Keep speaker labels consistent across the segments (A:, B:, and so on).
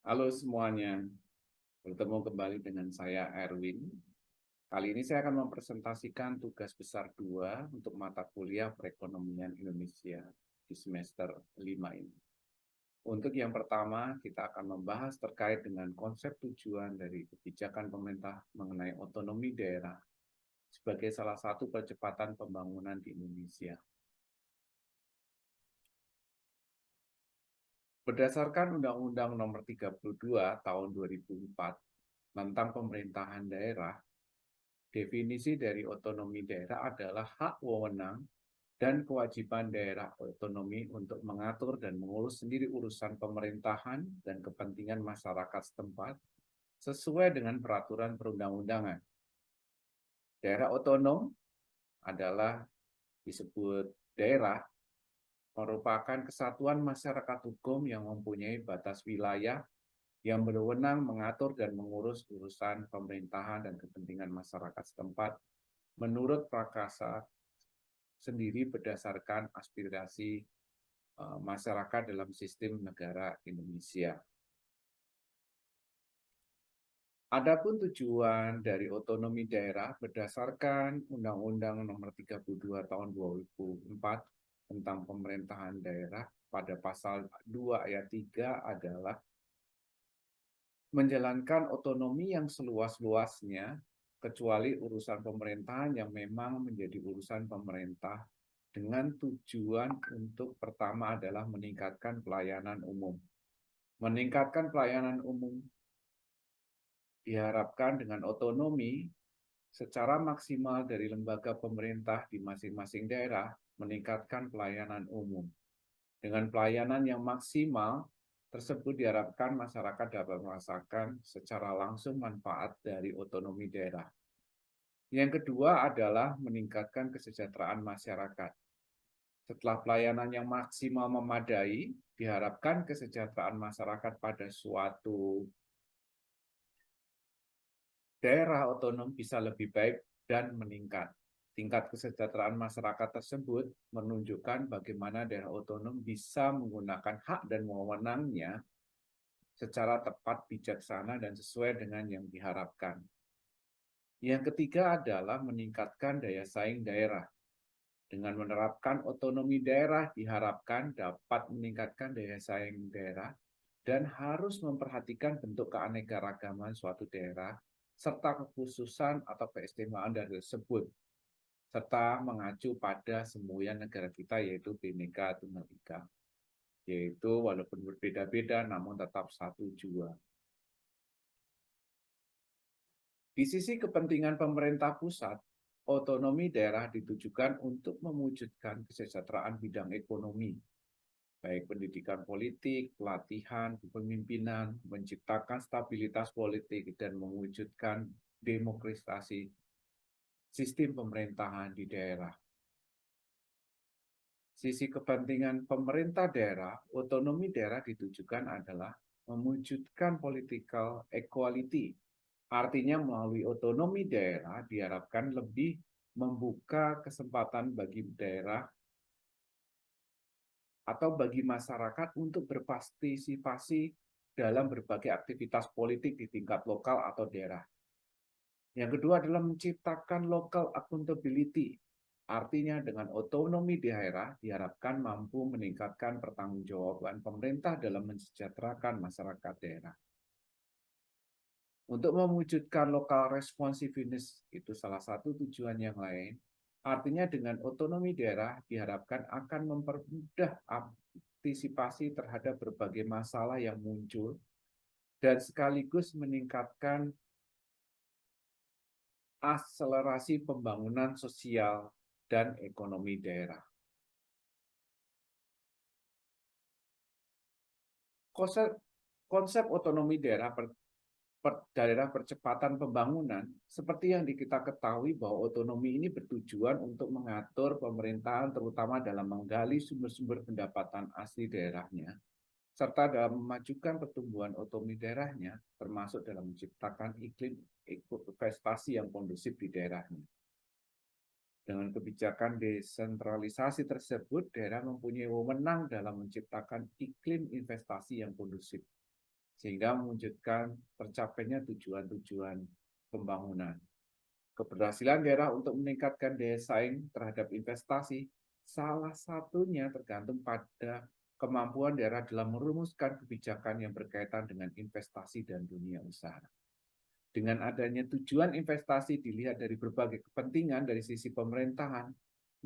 A: Halo semuanya, bertemu kembali dengan saya Erwin. Kali ini saya akan mempresentasikan tugas besar 2 untuk mata kuliah perekonomian Indonesia di semester 5 ini. Untuk yang pertama, kita akan membahas terkait dengan konsep tujuan dari kebijakan pemerintah mengenai otonomi daerah sebagai salah satu percepatan pembangunan di Indonesia. Berdasarkan Undang-Undang Nomor 32 Tahun 2004 tentang pemerintahan daerah, definisi dari otonomi daerah adalah hak wewenang dan kewajiban daerah otonomi untuk mengatur dan mengurus sendiri urusan pemerintahan dan kepentingan masyarakat setempat sesuai dengan peraturan perundang-undangan. Daerah otonom adalah disebut daerah merupakan kesatuan masyarakat hukum yang mempunyai batas wilayah yang berwenang mengatur dan mengurus urusan pemerintahan dan kepentingan masyarakat setempat menurut prakasa sendiri berdasarkan aspirasi masyarakat dalam sistem negara Indonesia. Adapun tujuan dari otonomi daerah berdasarkan Undang-Undang Nomor 32 Tahun 2004 tentang pemerintahan daerah pada pasal 2 ayat 3 adalah menjalankan otonomi yang seluas-luasnya kecuali urusan pemerintahan yang memang menjadi urusan pemerintah dengan tujuan untuk pertama adalah meningkatkan pelayanan umum. Meningkatkan pelayanan umum diharapkan dengan otonomi secara maksimal dari lembaga pemerintah di masing-masing daerah meningkatkan pelayanan umum. Dengan pelayanan yang maksimal tersebut diharapkan masyarakat dapat merasakan secara langsung manfaat dari otonomi daerah. Yang kedua adalah meningkatkan kesejahteraan masyarakat. Setelah pelayanan yang maksimal memadai, diharapkan kesejahteraan masyarakat pada suatu daerah otonom bisa lebih baik dan meningkat. Tingkat kesejahteraan masyarakat tersebut menunjukkan bagaimana daerah otonom bisa menggunakan hak dan wewenangnya secara tepat, bijaksana, dan sesuai dengan yang diharapkan. Yang ketiga adalah meningkatkan daya saing daerah. Dengan menerapkan otonomi daerah diharapkan dapat meningkatkan daya saing daerah dan harus memperhatikan bentuk keanekaragaman suatu daerah serta kekhususan atau keistimewaan daerah tersebut, serta mengacu pada semboyan negara kita yaitu Bhinneka Tunggal Ika, yaitu walaupun berbeda-beda namun tetap satu jua. Di sisi kepentingan pemerintah pusat, otonomi daerah ditujukan untuk mewujudkan kesejahteraan bidang ekonomi, baik pendidikan politik, pelatihan, kepemimpinan, menciptakan stabilitas politik, dan mewujudkan demokratisasi sistem pemerintahan di daerah. Sisi kepentingan pemerintah daerah, otonomi daerah ditujukan adalah mewujudkan political equality. Artinya melalui otonomi daerah diharapkan lebih membuka kesempatan bagi daerah atau bagi masyarakat untuk berpartisipasi dalam berbagai aktivitas politik di tingkat lokal atau daerah. Yang kedua adalah menciptakan local accountability. Artinya dengan otonomi daerah diharapkan mampu meningkatkan pertanggungjawaban pemerintah dalam mensejahterakan masyarakat daerah. Untuk mewujudkan local responsiveness itu salah satu tujuan yang lain. Artinya dengan otonomi daerah diharapkan akan mempermudah antisipasi terhadap berbagai masalah yang muncul dan sekaligus meningkatkan akselerasi pembangunan sosial dan ekonomi daerah. Konsep otonomi daerah percepatan pembangunan, seperti yang kita ketahui bahwa otonomi ini bertujuan untuk mengatur pemerintahan terutama dalam menggali sumber-sumber pendapatan asli daerahnya, serta dalam memajukan pertumbuhan otonomi daerahnya, termasuk dalam menciptakan iklim investasi yang kondusif di daerahnya. Dengan kebijakan desentralisasi tersebut, daerah mempunyai wewenang dalam menciptakan iklim investasi yang kondusif. sehingga mewujudkan tercapainya tujuan-tujuan pembangunan. Keberhasilan daerah untuk meningkatkan daya saing terhadap investasi salah satunya tergantung pada kemampuan daerah dalam merumuskan kebijakan yang berkaitan dengan investasi dan dunia usaha. Dengan adanya tujuan investasi dilihat dari berbagai kepentingan dari sisi pemerintahan,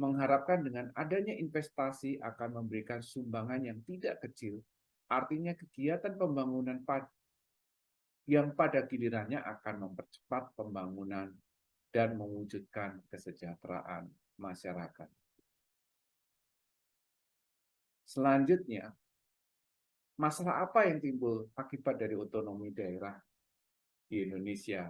A: mengharapkan dengan adanya investasi akan memberikan sumbangan yang tidak kecil, artinya kegiatan pembangunan yang pada gilirannya akan mempercepat pembangunan dan mewujudkan kesejahteraan masyarakat. Selanjutnya, masalah apa yang timbul akibat dari otonomi daerah di Indonesia?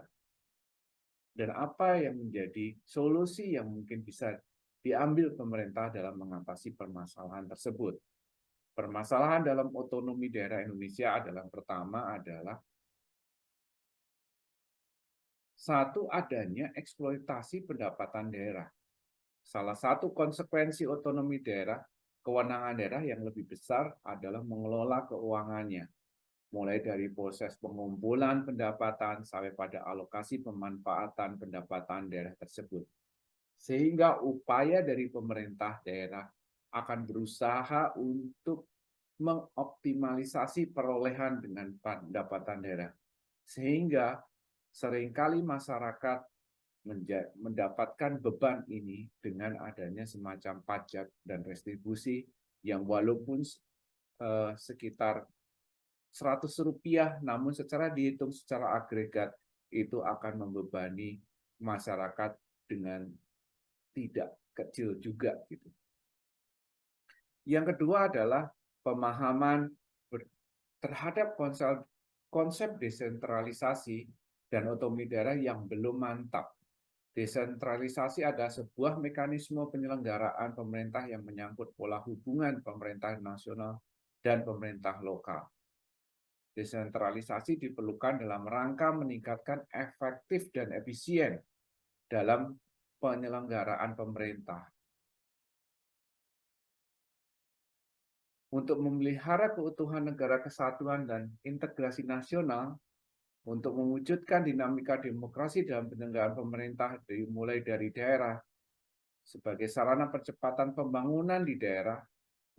A: Dan apa yang menjadi solusi yang mungkin bisa diambil pemerintah dalam mengatasi permasalahan tersebut? Permasalahan dalam otonomi daerah Indonesia adalah pertama adalah satu, adanya eksploitasi pendapatan daerah. Salah satu konsekuensi otonomi daerah, kewenangan daerah yang lebih besar adalah mengelola keuangannya, mulai dari proses pengumpulan pendapatan sampai pada alokasi pemanfaatan pendapatan daerah tersebut. Sehingga upaya dari pemerintah daerah akan berusaha untuk mengoptimalisasi perolehan dengan pendapatan daerah. Sehingga seringkali masyarakat mendapatkan beban ini dengan adanya semacam pajak dan retribusi yang walaupun sekitar Rp100, namun secara dihitung secara agregat itu akan membebani masyarakat dengan tidak kecil juga gitu. Yang kedua adalah pemahaman terhadap konsep desentralisasi dan otonomi daerah yang belum mantap. Desentralisasi adalah sebuah mekanisme penyelenggaraan pemerintah yang menyangkut pola hubungan pemerintah nasional dan pemerintah lokal. Desentralisasi diperlukan dalam rangka meningkatkan efektif dan efisien dalam penyelenggaraan pemerintah. Untuk memelihara keutuhan negara kesatuan dan integrasi nasional, untuk mewujudkan dinamika demokrasi dalam penyelenggaraan pemerintah dimulai dari daerah, sebagai sarana percepatan pembangunan di daerah,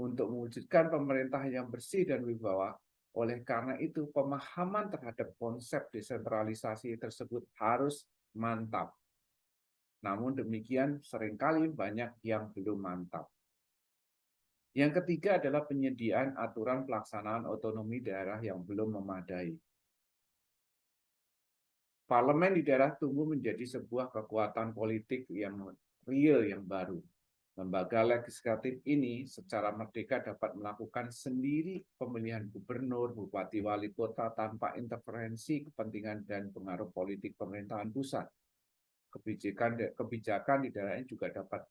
A: untuk mewujudkan pemerintah yang bersih dan wibawa. Oleh karena itu, pemahaman terhadap konsep desentralisasi tersebut harus mantap. Namun demikian, seringkali banyak yang belum mantap. Yang ketiga adalah penyediaan aturan pelaksanaan otonomi daerah yang belum memadai. Parlemen di daerah tumbuh menjadi sebuah kekuatan politik yang real yang baru. Lembaga legislatif ini secara merdeka dapat melakukan sendiri pemilihan gubernur, bupati, wali kota tanpa interferensi kepentingan dan pengaruh politik pemerintahan pusat. Kebijakan di daerah ini juga dapat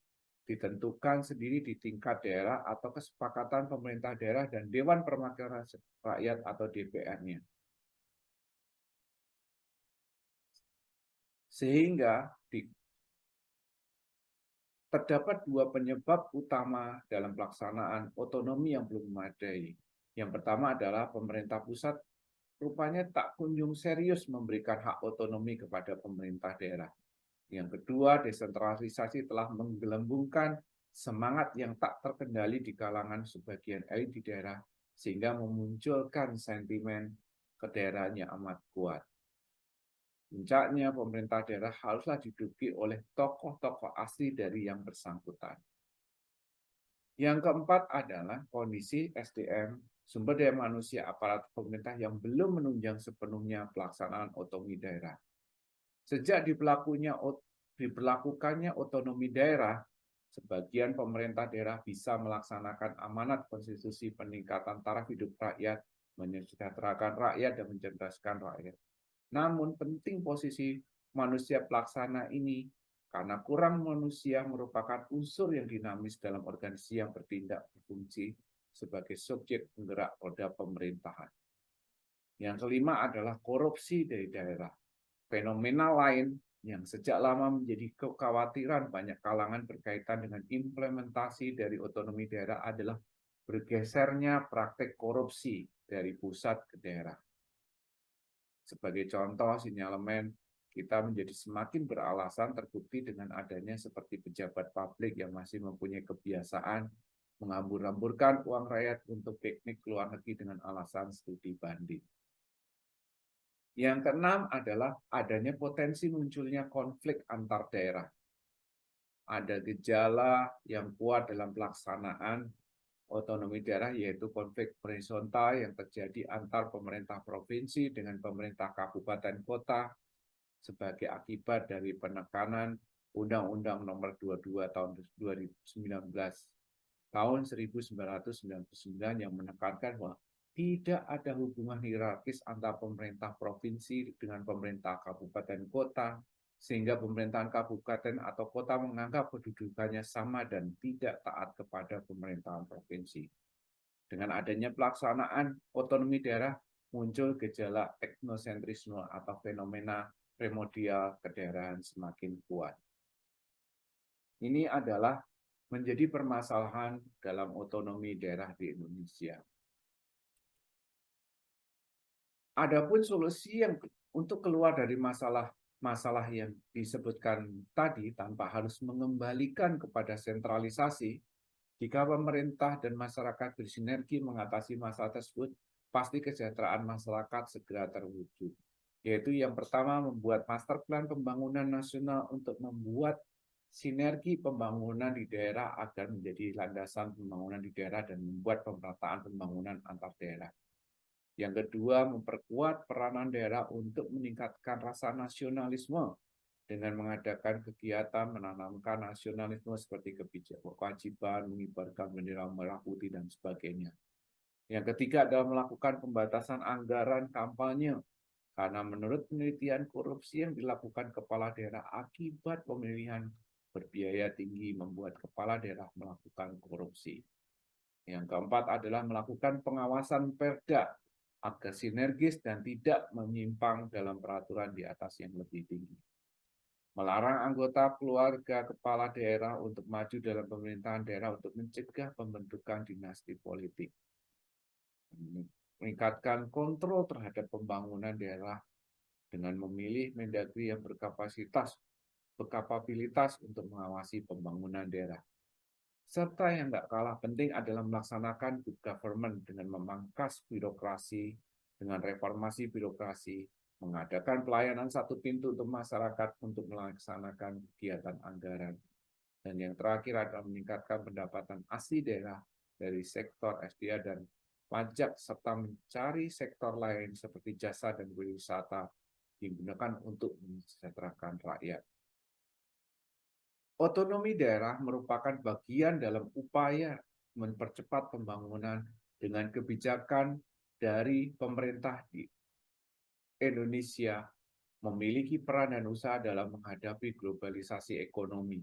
A: ditentukan sendiri di tingkat daerah atau kesepakatan pemerintah daerah dan Dewan Perwakilan Rakyat atau DPR-nya. Sehingga terdapat dua penyebab utama dalam pelaksanaan otonomi yang belum memadai. Yang pertama adalah pemerintah pusat rupanya tak kunjung serius memberikan hak otonomi kepada pemerintah daerah. Yang kedua, desentralisasi telah menggelembungkan semangat yang tak terkendali di kalangan sebagian elit di daerah, sehingga memunculkan sentimen kedaerahannya amat kuat. Puncaknya, pemerintah daerah haruslah diduduki oleh tokoh-tokoh asli dari yang bersangkutan. Yang keempat adalah kondisi SDM, sumber daya manusia aparat pemerintah yang belum menunjang sepenuhnya pelaksanaan otonomi daerah. Sejak diberlakukannya otonomi daerah, sebagian pemerintah daerah bisa melaksanakan amanat konstitusi peningkatan taraf hidup rakyat, menyejahterakan rakyat, dan mencerdaskan rakyat. Namun penting posisi manusia pelaksana ini karena kurang manusia merupakan unsur yang dinamis dalam organisasi yang bertindak berfungsi sebagai subjek penggerak roda pemerintahan. Yang kelima adalah korupsi dari daerah. Fenomena lain yang sejak lama menjadi kekhawatiran banyak kalangan berkaitan dengan implementasi dari otonomi daerah adalah bergesernya praktek korupsi dari pusat ke daerah. Sebagai contoh, sinyalemen kita menjadi semakin beralasan terbukti dengan adanya seperti pejabat publik yang masih mempunyai kebiasaan menghambur-hamburkan uang rakyat untuk piknik ke luar negeri dengan alasan studi banding. Yang keenam adalah adanya potensi munculnya konflik antar daerah. Ada gejala yang kuat dalam pelaksanaan otonomi daerah, yaitu konflik horizontal yang terjadi antar pemerintah provinsi dengan pemerintah kabupaten kota sebagai akibat dari penekanan Undang-Undang Nomor 22 Tahun 1999 yang menekankan bahwa tidak ada hubungan hierarkis antara pemerintah provinsi dengan pemerintah kabupaten kota, sehingga pemerintahan kabupaten atau kota menganggap kedudukannya sama dan tidak taat kepada pemerintahan provinsi. Dengan adanya pelaksanaan otonomi daerah, muncul gejala etnosentrisme atau fenomena primordial kedaerahan semakin kuat. Ini adalah menjadi permasalahan dalam otonomi daerah di Indonesia. Adapun solusi yang untuk keluar dari masalah yang disebutkan tadi tanpa harus mengembalikan kepada sentralisasi, jika pemerintah dan masyarakat bersinergi mengatasi masalah tersebut, pasti kesejahteraan masyarakat segera terwujud. Yaitu yang pertama, membuat master plan pembangunan nasional untuk membuat sinergi pembangunan di daerah agar menjadi landasan pembangunan di daerah dan membuat pemerataan pembangunan antar daerah. Yang kedua, memperkuat peranan daerah untuk meningkatkan rasa nasionalisme dengan mengadakan kegiatan menanamkan nasionalisme seperti kewajiban mengibarkan bendera merah putih dan sebagainya. Yang ketiga adalah melakukan pembatasan anggaran kampanye, karena menurut penelitian korupsi yang dilakukan kepala daerah akibat pemilihan berbiaya tinggi membuat kepala daerah melakukan korupsi. Yang keempat adalah melakukan pengawasan Perda agar sinergis dan tidak menyimpang dalam peraturan di atas yang lebih tinggi. Melarang anggota keluarga kepala daerah untuk maju dalam pemerintahan daerah untuk mencegah pembentukan dinasti politik. Meningkatkan kontrol terhadap pembangunan daerah dengan memilih Mendagri yang berkapabilitas untuk mengawasi pembangunan daerah. Serta yang nggak kalah penting adalah melaksanakan good government dengan memangkas birokrasi, dengan reformasi birokrasi, mengadakan pelayanan satu pintu untuk masyarakat untuk melaksanakan kegiatan anggaran. Dan yang terakhir adalah meningkatkan pendapatan asli daerah dari sektor SDA dan pajak, serta mencari sektor lain seperti jasa dan wisata digunakan untuk mensejahterakan rakyat. Otonomi daerah merupakan bagian dalam upaya mempercepat pembangunan dengan kebijakan dari pemerintah di Indonesia memiliki peran dan usaha dalam menghadapi globalisasi ekonomi.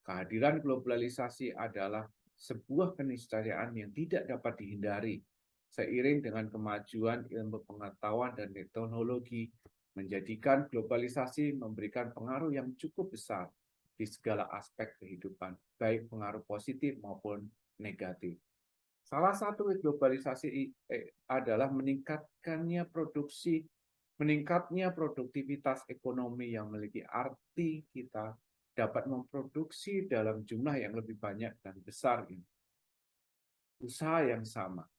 A: Kehadiran globalisasi adalah sebuah keniscayaan yang tidak dapat dihindari. Seiring dengan kemajuan ilmu pengetahuan dan teknologi, menjadikan globalisasi memberikan pengaruh yang cukup besar di segala aspek kehidupan, baik pengaruh positif maupun negatif. Salah satu globalisasi adalah meningkatnya produktivitas ekonomi yang memiliki arti kita dapat memproduksi dalam jumlah yang lebih banyak dan besar ini. Usaha yang sama.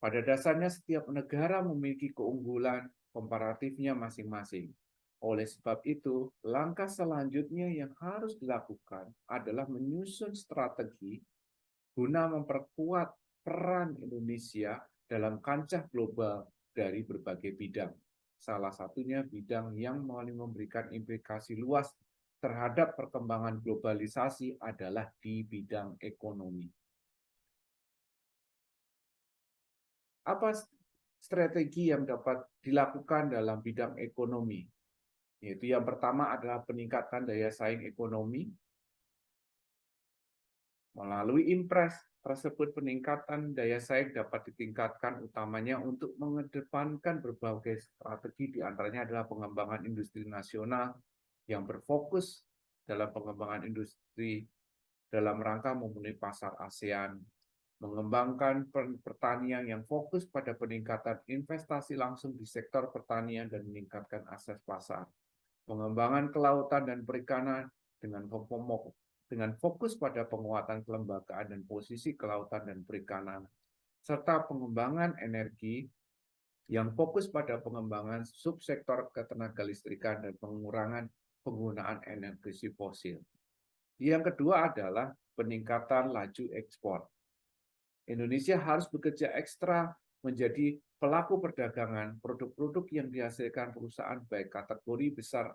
A: Pada dasarnya setiap negara memiliki keunggulan komparatifnya masing-masing. Oleh sebab itu, langkah selanjutnya yang harus dilakukan adalah menyusun strategi guna memperkuat peran Indonesia dalam kancah global dari berbagai bidang. Salah satunya bidang yang memberikan implikasi luas terhadap perkembangan globalisasi adalah di bidang ekonomi. Apa strategi yang dapat dilakukan dalam bidang ekonomi? Yaitu yang pertama adalah peningkatan daya saing ekonomi. Melalui impres tersebut, peningkatan daya saing dapat ditingkatkan utamanya untuk mengedepankan berbagai strategi, diantaranya adalah pengembangan industri nasional yang berfokus dalam pengembangan industri dalam rangka memenuhi pasar ASEAN, mengembangkan pertanian yang fokus pada peningkatan investasi langsung di sektor pertanian dan meningkatkan akses pasar, pengembangan kelautan dan perikanan dengan fokus pada penguatan kelembagaan dan posisi kelautan dan perikanan, serta pengembangan energi yang fokus pada pengembangan subsektor ketenaga listrikan dan pengurangan penggunaan energi fosil. Yang kedua adalah peningkatan laju ekspor. Indonesia harus bekerja ekstra menjadi pelaku perdagangan produk-produk yang dihasilkan perusahaan baik kategori besar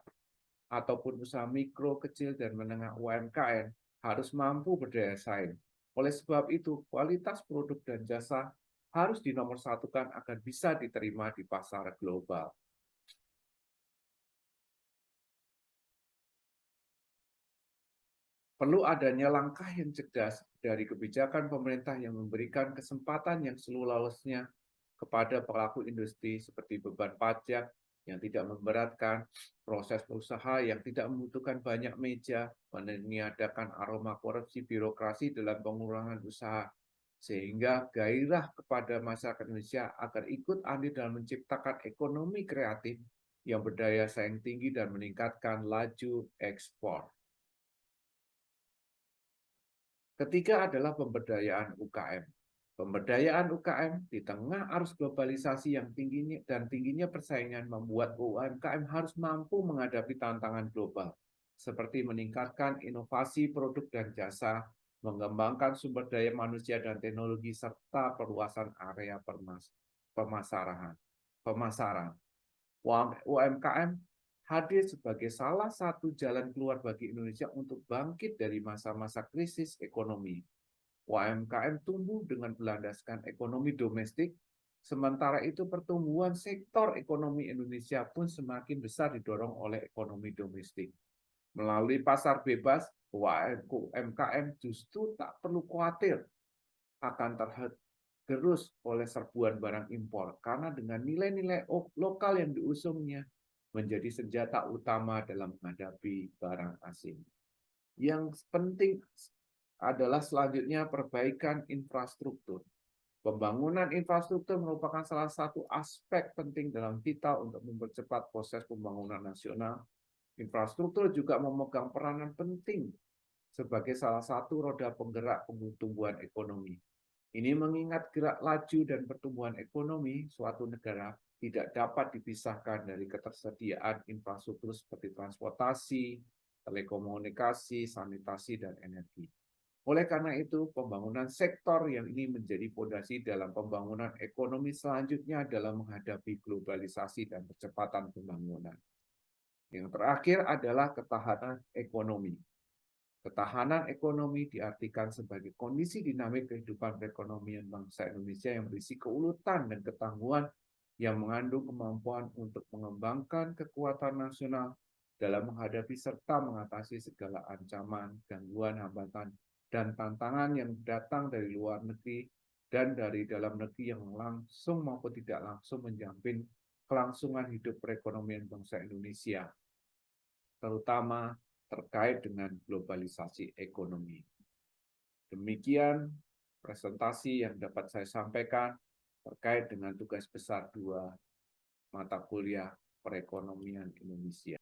A: ataupun usaha mikro, kecil, dan menengah UMKM harus mampu berdaya saing. Oleh sebab itu, kualitas produk dan jasa harus dinomorsatukan agar bisa diterima di pasar global. Perlu adanya langkah yang cerdas dari kebijakan pemerintah yang memberikan kesempatan yang seluas-luasnya kepada pelaku industri seperti beban pajak yang tidak memberatkan, proses usaha yang tidak membutuhkan banyak meja, meniadakan aroma korupsi birokrasi dalam pengurangan usaha, sehingga gairah kepada masyarakat Indonesia agar ikut andil dalam menciptakan ekonomi kreatif yang berdaya saing tinggi dan meningkatkan laju ekspor. Ketiga adalah pemberdayaan UKM. Pemberdayaan UKM di tengah arus globalisasi yang tingginya persaingan membuat UMKM harus mampu menghadapi tantangan global, seperti meningkatkan inovasi produk dan jasa, mengembangkan sumber daya manusia dan teknologi, serta perluasan area pemasaran. UMKM hadir sebagai salah satu jalan keluar bagi Indonesia untuk bangkit dari masa-masa krisis ekonomi. UMKM tumbuh dengan berlandaskan ekonomi domestik, sementara itu pertumbuhan sektor ekonomi Indonesia pun semakin besar didorong oleh ekonomi domestik. Melalui pasar bebas, UMKM justru tak perlu khawatir akan tergerus oleh serbuan barang impor, karena dengan nilai-nilai lokal yang diusungnya, menjadi senjata utama dalam menghadapi barang asing. Yang penting adalah selanjutnya perbaikan infrastruktur. Pembangunan infrastruktur merupakan salah satu aspek penting dalam kita untuk mempercepat proses pembangunan nasional. Infrastruktur juga memegang peranan penting sebagai salah satu roda penggerak pertumbuhan ekonomi. Ini mengingat gerak laju dan pertumbuhan ekonomi suatu negara tidak dapat dipisahkan dari ketersediaan infrastruktur seperti transportasi, telekomunikasi, sanitasi, dan energi. Oleh karena itu, pembangunan sektor yang ini menjadi fondasi dalam pembangunan ekonomi selanjutnya dalam menghadapi globalisasi dan percepatan pembangunan. Yang terakhir adalah ketahanan ekonomi. Ketahanan ekonomi diartikan sebagai kondisi dinamik kehidupan perekonomian bangsa Indonesia yang berisi keuletan dan ketangguhan yang mengandung kemampuan untuk mengembangkan kekuatan nasional dalam menghadapi serta mengatasi segala ancaman, gangguan, hambatan, dan tantangan yang datang dari luar negeri dan dari dalam negeri yang langsung maupun tidak langsung menjamin kelangsungan hidup perekonomian bangsa Indonesia, terutama terkait dengan globalisasi ekonomi. Demikian presentasi yang dapat saya sampaikan terkait dengan tugas besar 2 mata kuliah perekonomian Indonesia.